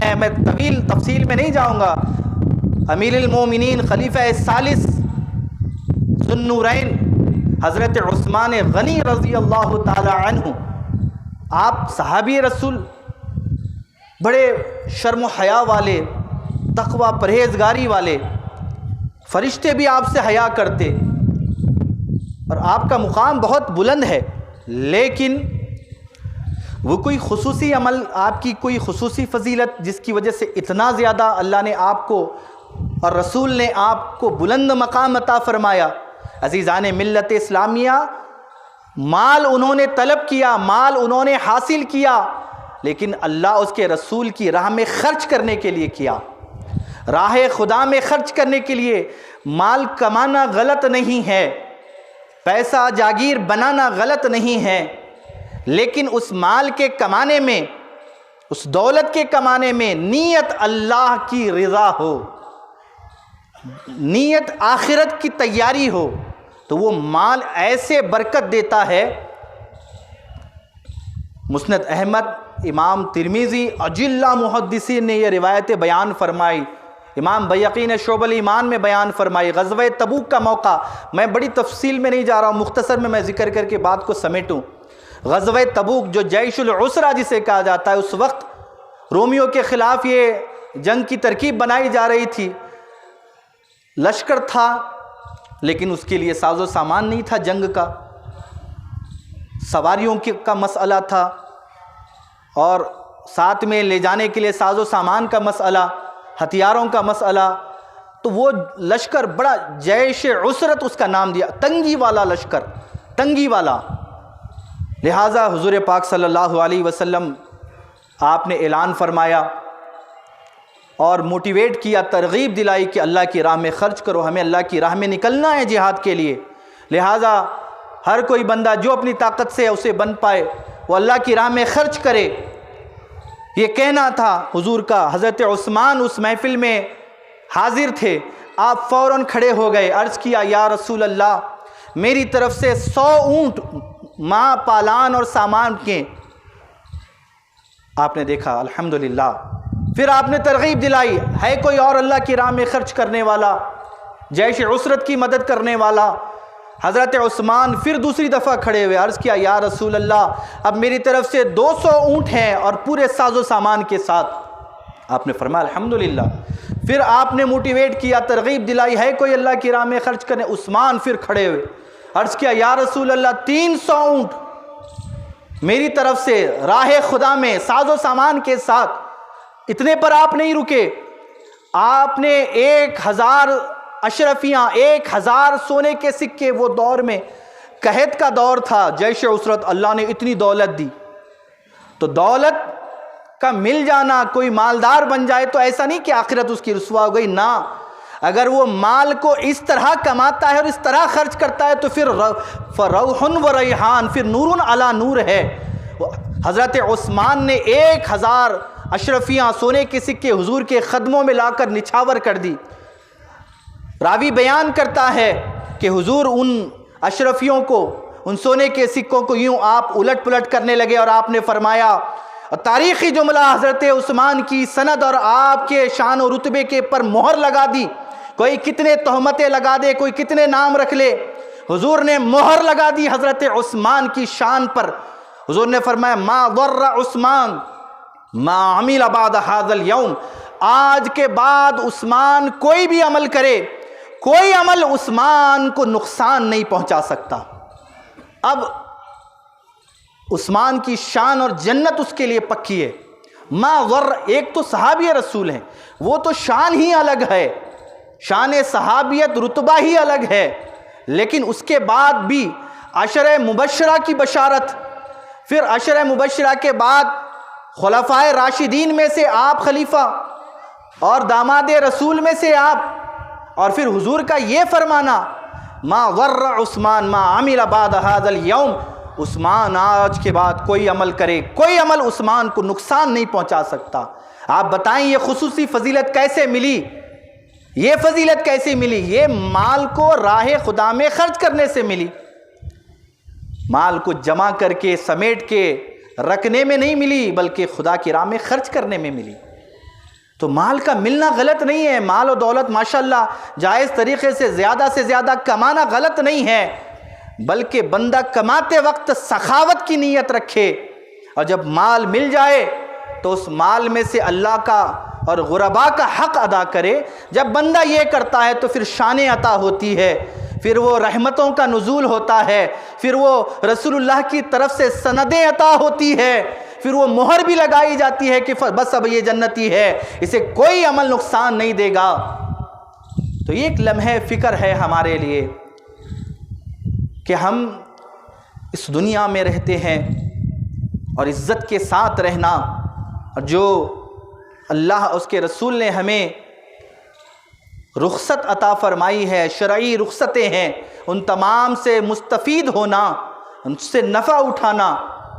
ہیں، میں طویل تفصیل میں نہیں جاؤں گا۔ امیر المومنین خلیفہ ثالث ذو النورین حضرت عثمان غنی رضی اللہ تعالی عنہ، آپ صحابی رسول، بڑے شرم و حیا والے، تقوی پرہیزگاری والے، فرشتے بھی آپ سے حیا کرتے، اور آپ کا مقام بہت بلند ہے، لیکن وہ کوئی خصوصی عمل، آپ کی کوئی خصوصی فضیلت جس کی وجہ سے اتنا زیادہ اللہ نے آپ کو اور رسول نے آپ کو بلند مقام عطا فرمایا۔ عزیزان ملت اسلامیہ، مال انہوں نے طلب کیا، مال انہوں نے حاصل کیا، لیکن اللہ اس کے رسول کی راہ میں خرچ کرنے کے لیے کیا۔ راہ خدا میں خرچ کرنے کے لیے مال کمانا غلط نہیں ہے، پیسہ جاگیر بنانا غلط نہیں ہے، لیکن اس مال کے کمانے میں، اس دولت کے کمانے میں نیت اللہ کی رضا ہو، نیت آخرت کی تیاری ہو، تو وہ مال ایسے برکت دیتا ہے۔ مسند احمد، امام ترمذی، اجلہ محدثین نے یہ روایتیں بیان فرمائی، امام بیہقی نے شعب الایمان میں بیان فرمائی۔ غزوہ تبوک کا موقع، میں بڑی تفصیل میں نہیں جا رہا ہوں، مختصر میں ذکر کر کے بات کو سمیٹوں۔ غزوہ تبوک جو جیش العسرہ جسے کہا جاتا ہے، اس وقت رومیوں کے خلاف یہ جنگ کی ترکیب بنائی جا رہی تھی، لشکر تھا لیکن اس کے لیے ساز و سامان نہیں تھا، جنگ کا سواریوں کا مسئلہ تھا، اور ساتھ میں لے جانے کے لیے ساز و سامان کا مسئلہ، ہتھیاروں کا مسئلہ، تو وہ لشکر بڑا جیش عسرت اس کا نام دیا، تنگی والا لشکر، تنگی والا۔ لہٰذا حضور پاک صلی اللہ علیہ وسلم آپ نے اعلان فرمایا اور موٹیویٹ کیا، ترغیب دلائی کہ اللہ کی راہ میں خرچ کرو، ہمیں اللہ کی راہ میں نکلنا ہے جہاد کے لیے۔ لہٰذا ہر کوئی بندہ جو اپنی طاقت سے اسے بن پائے وہ اللہ کی راہ میں خرچ کرے، یہ کہنا تھا حضور کا۔ حضرت عثمان اس محفل میں حاضر تھے، آپ فوراً کھڑے ہو گئے، عرض کیا یا رسول اللہ، میری طرف سے 100 اونٹ ماں پالان اور سامان کے۔ آپ نے دیکھا الحمدللہ، پھر آپ نے ترغیب دلائی، ہے کوئی اور اللہ کی راہ میں خرچ کرنے والا، جیش عسرت کی مدد کرنے والا؟ حضرت عثمان پھر دوسری دفعہ کھڑے ہوئے، عرض کیا یا رسول اللہ، اب میری طرف سے 200 اونٹ ہیں اور پورے ساز و سامان کے ساتھ۔ آپ نے فرمایا الحمدللہ۔ پھر آپ نے موٹیویٹ کیا، ترغیب دلائی، ہے کوئی اللہ کی راہ میں خرچ کرنے؟ عثمان پھر کھڑے ہوئے، عرض کیا یا رسول اللہ، 300 اونٹ میری طرف سے راہ خدا میں ساز و سامان کے ساتھ۔ اتنے پر آپ نہیں رکے، آپ نے 1000 اشرفیاں، 1000 سونے کے سکے، وہ دور میں قحط کا دور تھا، جیش عسرت، اللہ نے اتنی دولت دی۔ تو دولت کا مل جانا، کوئی مالدار بن جائے تو ایسا نہیں کہ آخرت اس کی رسوا ہو گئی، نہ، اگر وہ مال کو اس طرح کماتا ہے اور اس طرح خرچ کرتا ہے تو پھر فروح و ریحان، پھر نور علی نور ہے۔ حضرت عثمان نے 1000 اشرفیاں، سونے کے سکے حضور کے قدموں میں لا کر نچھاور کر دی۔ راوی بیان کرتا ہے کہ حضور ان اشرفیوں کو، ان سونے کے سکوں کو یوں آپ الٹ پلٹ کرنے لگے، اور آپ نے فرمایا، تاریخی جملہ حضرت عثمان کی سند اور آپ کے شان و رتبے کے پر مہر لگا دی، کوئی کتنے تہمتیں لگا دے، کوئی کتنے نام رکھ لے، حضور نے مہر لگا دی حضرت عثمان کی شان پر۔ حضور نے فرمایا ما ضر عثمان ما عمل بعد هذا اليوم، آج کے بعد عثمان کوئی بھی عمل کرے، کوئی عمل عثمان کو نقصان نہیں پہنچا سکتا۔ اب عثمان کی شان اور جنت اس کے لیے پکی ہے۔ ما ضر، ایک تو صحابی رسول ہیں، وہ تو شان ہی الگ ہے، شان صحابیت رتبہ ہی الگ ہے، لیکن اس کے بعد بھی عشرہ مبشرہ کی بشارت، پھر عشرہ مبشرہ کے بعد خلفائے راشدین میں سے آپ خلیفہ اور داماد رسول میں سے آپ، اور پھر حضور کا یہ فرمانا ما ضر عثمان ما عمل بعد هذا اليوم، عثمان آج کے بعد کوئی عمل کرے، کوئی عمل عثمان کو نقصان نہیں پہنچا سکتا۔ آپ بتائیں یہ خصوصی فضیلت کیسے ملی؟ یہ فضیلت کیسے ملی؟ یہ مال کو راہ خدا میں خرچ کرنے سے ملی، مال کو جمع کر کے سمیٹ کے رکھنے میں نہیں ملی، بلکہ خدا کی راہ میں خرچ کرنے میں ملی۔ تو مال کا ملنا غلط نہیں ہے، مال و دولت ماشاءاللہ جائز طریقے سے زیادہ کمانا غلط نہیں ہے، بلکہ بندہ کماتے وقت سخاوت کی نیت رکھے، اور جب مال مل جائے تو اس مال میں سے اللہ کا اور غربا کا حق ادا کرے۔ جب بندہ یہ کرتا ہے تو پھر شان عطا ہوتی ہے، پھر وہ رحمتوں کا نزول ہوتا ہے، پھر وہ رسول اللہ کی طرف سے سندیں عطا ہوتی ہے، پھر وہ مہر بھی لگائی جاتی ہے کہ بس اب یہ جنتی ہے، اسے کوئی عمل نقصان نہیں دے گا۔ تو یہ ایک لمحہ فکر ہے ہمارے لیے کہ ہم اس دنیا میں رہتے ہیں اور عزت کے ساتھ رہنا، اور جو اللہ اس کے رسول نے ہمیں رخصت عطا فرمائی ہے، شرعی رخصتیں ہیں، ان تمام سے مستفید ہونا، ان سے نفع اٹھانا،